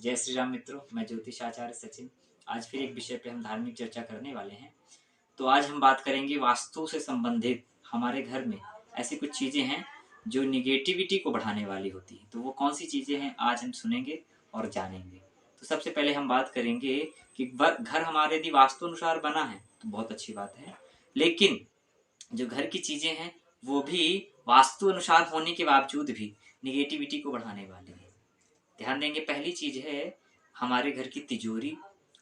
जय श्री राम मित्रों, मैं ज्योतिष आचार्य सचिन। आज फिर एक विषय पे हम धार्मिक चर्चा करने वाले हैं। तो आज हम बात करेंगे वास्तु से संबंधित हमारे घर में ऐसी कुछ चीज़ें हैं जो निगेटिविटी को बढ़ाने वाली होती हैं। तो वो कौन सी चीज़ें हैं आज हम सुनेंगे और जानेंगे। तो सबसे पहले हम बात करेंगे कि घर हमारे यदि वास्तु अनुसार बना है तो बहुत अच्छी बात है, लेकिन जो घर की चीज़ें हैं वो भी वास्तु अनुसार होने के बावजूद भी निगेटिविटी को बढ़ाने वाली है। ध्यान देंगे, पहली चीज है हमारे घर की तिजोरी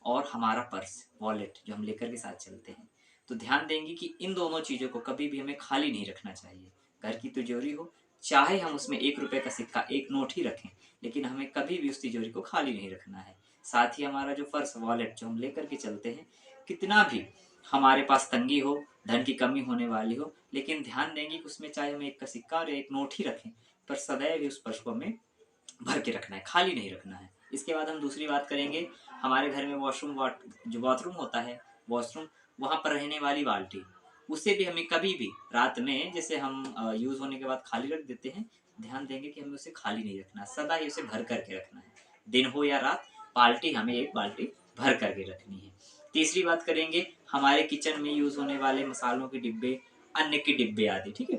और हमारा पर्स वॉलेट जो हम लेकर के साथ चलते हैं। तो ध्यान देंगे कि इन दोनों चीजों को कभी भी हमें खाली नहीं रखना चाहिए। घर की तिजोरी हो, चाहे हम उसमें 1 रुपए का सिक्का, एक नोट ही रखें, लेकिन हमें कभी भी उस तिजोरी को खाली नहीं रखना है। साथ ही हमारा जो पर्स वॉलेट जो हम लेकर के चलते हैं, कितना भी हमारे पास तंगी हो, धन की कमी होने वाली हो, लेकिन ध्यान देंगे कि उसमें चाहे हम 1 का सिक्का और 1 नोट ही रखें, पर सदैव ही उस पर्स को हमें भर के रखना है, खाली नहीं रखना है। इसके बाद हम दूसरी बात करेंगे, हमारे घर में जो बाथरूम होता है, वॉशरूम, वहाँ पर रहने वाली बाल्टी, उसे भी हमें कभी भी रात में जैसे हम यूज़ होने के बाद खाली रख देते हैं, ध्यान देंगे कि हमें उसे खाली नहीं रखना, सदा ही उसे भर करके रखना है। दिन हो या रात, बाल्टी हमें एक बाल्टी भर करके रखनी है। तीसरी बात करेंगे, हमारे किचन में यूज़ होने वाले मसालों के डिब्बे, अन्न के डिब्बे आदि, ठीक है,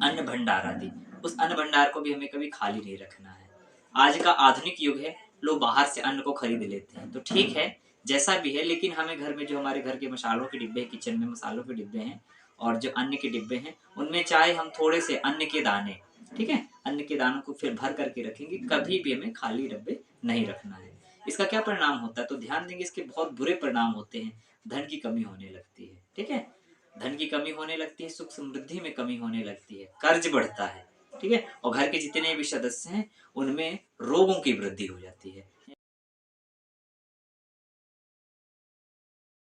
अन्न भंडार आदि, उस अन्न भंडार को भी हमें कभी खाली नहीं रखना है। आज का आधुनिक युग है, लोग बाहर से अन्न को खरीद लेते हैं, तो ठीक है, जैसा भी है, लेकिन हमें घर में जो हमारे घर के मसालों के डिब्बे, किचन में मसालों के डिब्बे हैं और जो अन्न के डिब्बे हैं, उनमें चाहे हम थोड़े से अन्न के दाने, ठीक है, अन्न के दानों को फिर भर करके रखेंगे, कभी भी हमें खाली डब्बे नहीं रखना है। इसका क्या परिणाम होता है, तो ध्यान देंगे, इसके बहुत बुरे परिणाम होते हैं। धन की कमी होने लगती है, ठीक है, धन की कमी होने लगती है, सुख समृद्धि में कमी होने लगती है, कर्ज बढ़ता है, ठीक है, और घर के जितने भी सदस्य हैं उनमें रोगों की वृद्धि हो जाती है।